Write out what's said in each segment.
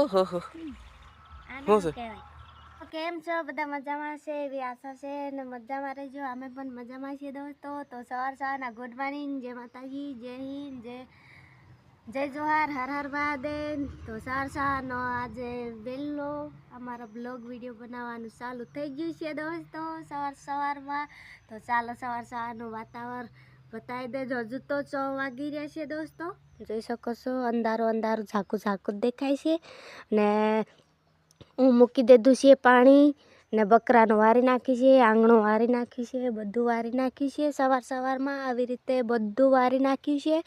ઓહો હો આને શું કહેવાય? કેમ છો બધા? મજામાં છે એવી આશા છે ને મજામાં રહેજો. અમે પણ મજામાં છીએ દોસ્તો. તો સવારના ગુડ મોર્નિંગ, જય માતાજી, જય હિન્દ, જય જોહાર, હર હર મહાદેવ. તો સવારનો આજે વહેલો અમારો બ્લોગ વિડીયો બનાવવાનું ચાલુ થઈ ગયું છે દોસ્તો સવારમાં. તો ચાલો સવારનું વાતાવરણ બતાવી દેજો. હજુ તો 6 વાગી રહ્યા છે દોસ્તો. જોઈ શકો છો અંધારું ઝાકું દેખાય છે ને હું મૂકી દીધું છે પાણી ને બકરાનું વારી નાખી છે, આંગણું વારી નાખ્યું છે, બધું વારી નાખ્યું છે. સવારમાં આવી રીતે બધું વારી નાખ્યું છે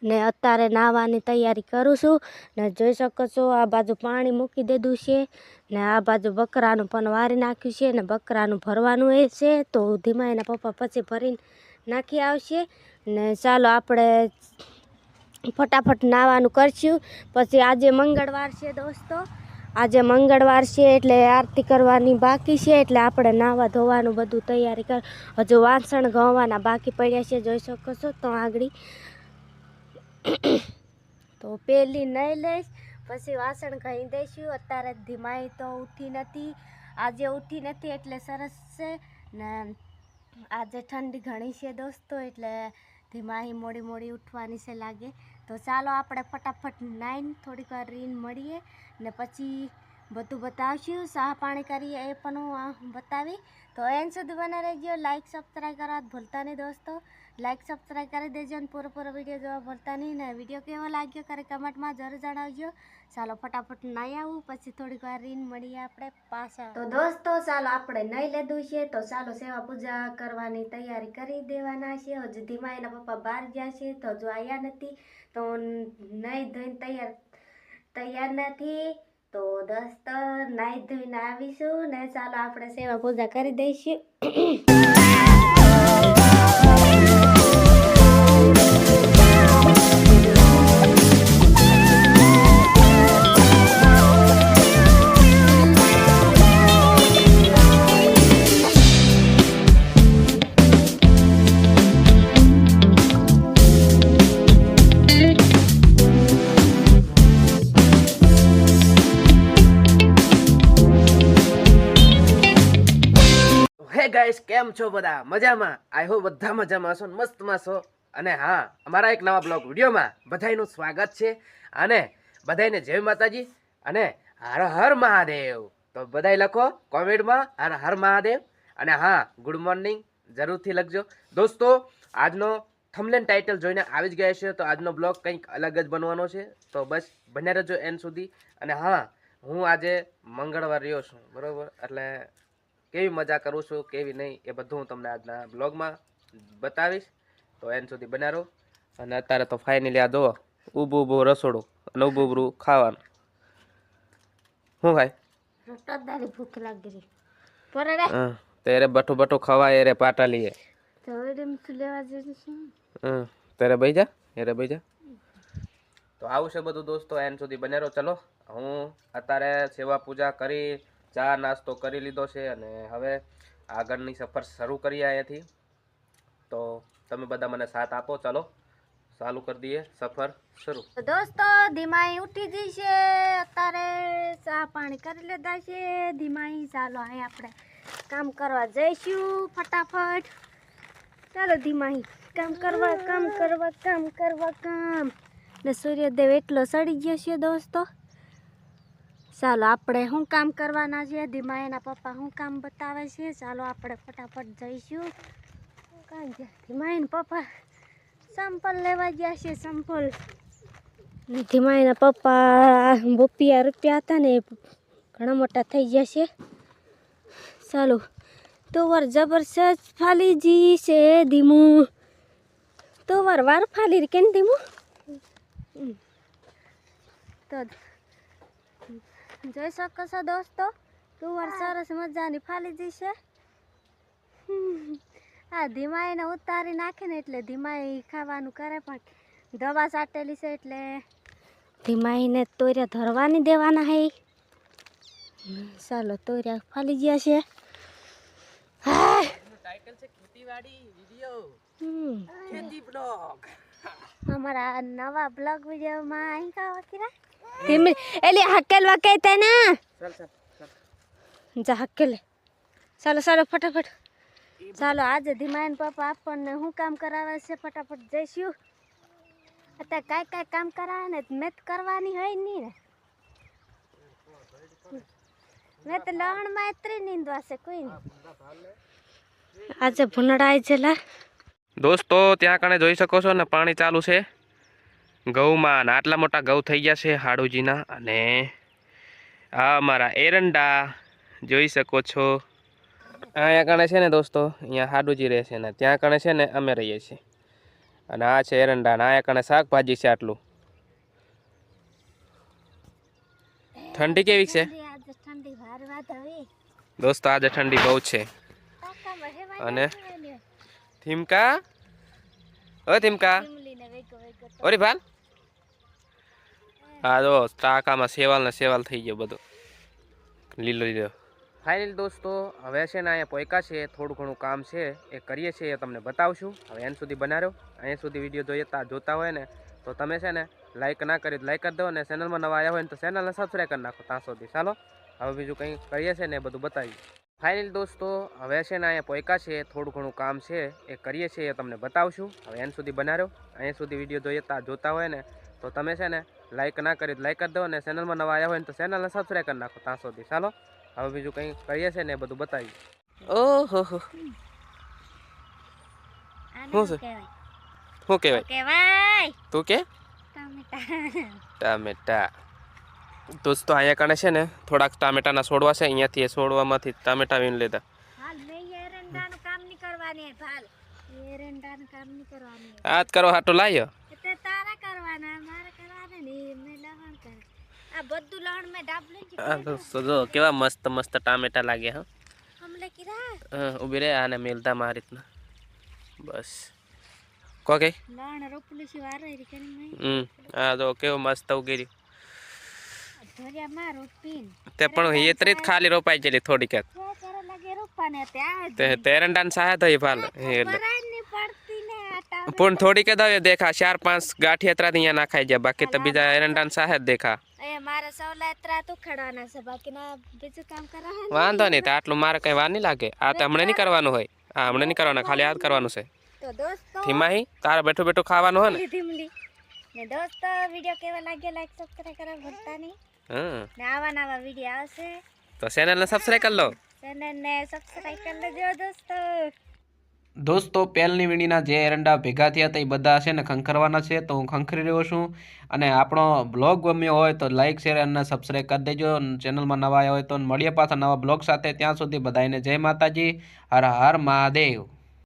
ને અત્યારે નાહવાની તૈયારી કરું છું. ને જોઈ શકો છો આ બાજુ પાણી મૂકી દીધું છે ને આ બાજુ બકરાનું પણ વારી નાખ્યું છે ને બકરાનું ભરવાનું એ છે. તો ધીમા એના પપ્પા પછી ભરીને નાખી આવશે ને ચાલો આપણે ફટાફટ નાહવાનું કરશું. પછી આજે મંગળવાર છે દોસ્તો, આજે મંગળવાર છે એટલે આરતી કરવાની બાકી છે, એટલે આપણે નાહવા ધોવાનું બધું તૈયારી કર. હજુ વાસણ ઘસવાના બાકી પડ્યા છે, જોઈ શકો છો. તો આગળ તો પેલી નહીં લઈશ, પછી વાસણ ઘસી દઈશું. અત્યારે ધીમાઈ તો ઉઠી નથી, આજે ઉઠી નથી એટલે સરસ છે ને આજે ઠંડી ઘણી છે દોસ્તો, એટલે ધીમાઈ મોડી ઉઠવાની છે લાગે. તો ચાલો આપણે ફટાફટ નાઈને થોડીક વાર રીન મળીએ ને પછી બધું બતાવશું. ચા પાણી કરીએ એ પણ હું બતાવી. તો એન સુધી બના રહેજો. લાઈક સબસ્ક્રાઈબ કરવા ભૂલતા નહીં દોસ્તો. લાઈક સબસ્ક્રાઈબ કરી દેજો અને પૂરો વિડીયો જોવા ભૂલતા નહીં. ને વિડીયો કેવો લાગ્યો કરે કમેન્ટમાં જરૂર જણાવજો. ચાલો ફટાફટ નાહી આવું, પછી થોડીક વાર રીન મળીએ આપણે પાછા. તો દોસ્તો ચાલો આપણે નાહી લીધું છે, તો ચાલો સેવા પૂજા કરવાની તૈયારી કરી દેવાના છે. હજુ ધીમા એના પપ્પા બહાર ગયા છે તો હજુ આવ્યા નથી, તો નહીં ધોઈને તૈયાર નથી. તો દોસ્તો નાહી ધોઈને આવીશું ને ચાલો આપણે સેવા પૂજા કરી દઈશું. ગાઈસ, કેમ છો બધા? મજામાં? આઈ હોપ બધા મજામાં છો, મસ્તમાં છો. અને હા, અમારા એક નવા બ્લોગ વિડીયોમાં બધાયનું સ્વાગત છે અને બધાયને જય માતાજી અને હર હર મહાદેવ. તો બધાય લખો કોમેન્ટમાં હર હર મહાદેવ અને હા ગુડ મોર્નિંગ જરૂરથી લખજો દોસ્તો. આજનો થંબનેલ ટાઇટલ જોઈને આવી જ ગયા છે, તો આજનો બ્લોગ કંઈક અલગ જ બનવાનો છે, તો બસ બન્યા રહેજો એન્ડ સુધી. અને હા, હું આજે મંગળવાર રહ્યો છું બરાબર, એટલે કેવી મજા કરું છું કેવી નહીં એ બધું હું તમને આજના બ્લોગમાં બતાવીશ, તો એન્ડ સુધી બન્યા રહો. અને અત્યારે તો ફાઇનલી આ જુઓ ઊભું રસોડું અને ઊભું ખાવાનું. શું ભાઈ? ભૂખ લાગી તેરે બઠું ખવાય રે પાટાલીએ. તેરે ભાઈ જા તો આવું છે બધું દોસ્તો, એન્ડ સુધી બન્યા રહો. ચલો હું અત્યારે સેવા પૂજા કરી, ચા નાસ્તો કરી લીધો છે અને હવે આગળની સફર શરૂ કરીએ અહીંયાથી. તો તમે બધા મને સાથ આપો. ચાલો ચાલુ કરી દઈએ સફર શરૂ. દોસ્તો ધીમાઈ ઉઠી ગઈ છે, અત્યારે ચા પાણી કરી લીધા છે ધીમાઈ. ચાલો અહીં આપણે કામ કરવા જઈશું ફટાફટ. ચાલો ધીમાઈ કામ કરવા ને સૂર્યદેવ એટલો સડી ગયો છે દોસ્તો. ચાલો આપણે શું કામ કરવાના છે, ધીમા એના પપ્પા શું કામ બતાવે છે, ચાલો આપણે ફટાફટ જઈશું. ધીમા એના પપ્પા સંપલ લેવા ગયા છે, સંપલ. ધીમા એના પપ્પા રૂપિયા હતા ને ઘણા મોટા થઈ ગયા છે. ચાલો તો વાર જબરજસ્ત ફાલીજી છે ધીમું, તો વાર ફાલી કેમ ધીમું. તો જોઈ શકો છો દોસ્તો, તુવર સરસ મજાની ફાલી જશે. આ ધીમાઈને ઉતારી નાખે ને એટલે ધીમાઈ ખાવાનું કરે, પણ દવા સાટેલી છે એટલે ધીમાઈને તોર્યા ધરવાની દેવાના હે. ચાલો તોર્યા ફાલી ગયા છે. ટાઇટલ છે ખેતીવાડી વિડિયો, ખેતી બ્લોગ. અમારા નવા બ્લોગ વિડીયોમાં અહીં કાવા કિરા ધીમી એલી હકેલ વકે તે ને ચાલ ચાલ ચાલ. જા હકેલ ચાલો ચાલો ફટાફટ ચાલો આજે ધીમાન પપ્પા આપણને શું કામ કરાવે છે ફટાફટ જઈશું અત્યારે કાંઈ કાંઈ કામ કરાવે ને મેં તો કરવાની હોય નહીં ને મેં તો લણમાં એટલી નીંદવા છે કોઈ નહીં આજે ભૂનડાઈ જેલા દોસ્તો ત્યાં કણે જોઈ શકો છો ને પાણી ચાલુ છે ઘઉંમાં ને આટલા મોટા ઘઉં થઈ ગયા છે હાડુજીના અને આ અમારા એરંડા જોઈ શકો છો અહીંયા કણે છે ને દોસ્તો અહીંયા હાડુજી રહે છે ને ત્યાં કણે છે ને અમે રહીએ છીએ અને આ છે એરંડા ને અહીંયા કણે શાકભાજી છે આટલું ઠંડી કેવી છે આજે ઠંડી વાર વાત હવે દોસ્તો આજે ઠંડી બહુ છે અને થીમકા ઓ થીમકા ઓરી ભાલ હા જો ટાંકામાં સેવાલ ને સેવાલ થઈ ગયો બધું લીલો લીલો ફાઇનલ દોસ્તો હવે છે ને અહીંયા પોયકા છે થોડું ઘણું કામ છે એ કરીએ છીએ એ તમને બતાવશું હવે એન સુધી બનાવ્યો અહીંયા સુધી વિડીયો જોતા હોય ને તો તમે છે ને લાઈક ના કરી લાઈક કરી દો ને ચેનલમાં નવા આવ્યા હોય ને તો ચેનલને સબસ્ક્રાઈબ કરી નાખો ત્યાં સુધી ચાલો હવે બીજું કંઈ કરીએ છીએ ને એ બધું બતાવીએ ફાઇનલ દોસ્તો હવે છે ને અહીંયા પોયકા છે થોડું ઘણું કામ છે એ કરીએ છીએ એ તમને બતાવશું હવે એન સુધી બનાવ્યો અહીંયા સુધી વિડીયો જોતા હોય ને તો તમે છે ને લાઈક ના કરી લાઈક કરી દો ને ચેનલમાં નવા આવ્યા હોય ને તો ચેનલને સબસ્ક્રાઈબ કરી નાખો ત્યાં સુધી ચાલો હવે બીજું કંઈ કરીએ છીએ ને એ બધું બતાવીએ ઓહો હો શું છે શું કહેવાય કહેવાય તું કે ટામેટા દોસ્તો અહીંયા કણે છે ને થોડાક ટામેટાના છોડવા છે અહીંયાથી એ છોડવામાંથી ટામેટા વીણ લીધા હાલ મેં એરંડાનું કામ નહીં કરવાની ભાલ એરંડાનું કામ નહીં કરવાની આ જ કરો હાટો લાયો તે તારા કરવાના મારે કરવાના નહીં મેં લહણ કર આ બધું લહણ મેં ડાબલી આ દોસ્તો જો કેવા મસ્ત મસ્ત ટામેટા લાગે હા હમલે કીધા ઊભી રે આને મેલતા મારી રીતના બસ કો કે લહણ રોપલી છે વાર રહી કે નહીં આ જો કેવો મસ્ત ઉગી ધોરિયા માં રોપીન તે પણ હેતરી જ ખાલી રોપાઈ ગયેલી થોડીક ત્યારે લાગે રોપાને ત્યાં તે એરંડાને સાહે થઈ ભાલ પરાની પડતી ને આટા પણ થોડીક જ દેખા 4-5 ગાંઠી અત્યારે અહીંયા નાખાઈ જાય બાકી તો બીજા એરંડાને સાહે જ દેખા એ મારા સવલા એત્રા તો ખડવાના છે બાકીના બીજું કામ કરા હે વાંધો નહીં તો આટલું મારે કઈ વાર નહીં લાગે આ તો હમણાં નહીં કરવાનું હોય હા હમણાં નહીં કરવાનું ખાલી યાદ કરવાનું છે તો દોસ્તો ધીમાહી તારે બેઠું બેઠું ખાવાનું હોય ને ધીમલી ને દોસ્તો વિડિયો કેવા લાગ્યો લાઈક સબસ્ક્રાઇબ કરવા ભૂલતા નહીં હા ને આવા નવા વિડિયો આવશે તો ચેનલને સબસ્ક્રાઇબ કરી લો ચેનલને સબસ્ક્રાઇબ કરી લેજો દોસ્તો પહેલની વીણીના જે એરંડા ભેગા થયા હતા એ બધા છે ને ખંખરવાના છે તો હું ખંખરી રહ્યો છું અને આપણો બ્લોગ ગમ્યો હોય તો લાઈક શેર અને સબસ્ક્રાઈબ કરી દેજો ચેનલમાં નવા આવ્યા હોય તો મળીએ પાછા નવા બ્લોગ સાથે ત્યાં સુધી બધાને જય માતાજી હર હર મહાદેવ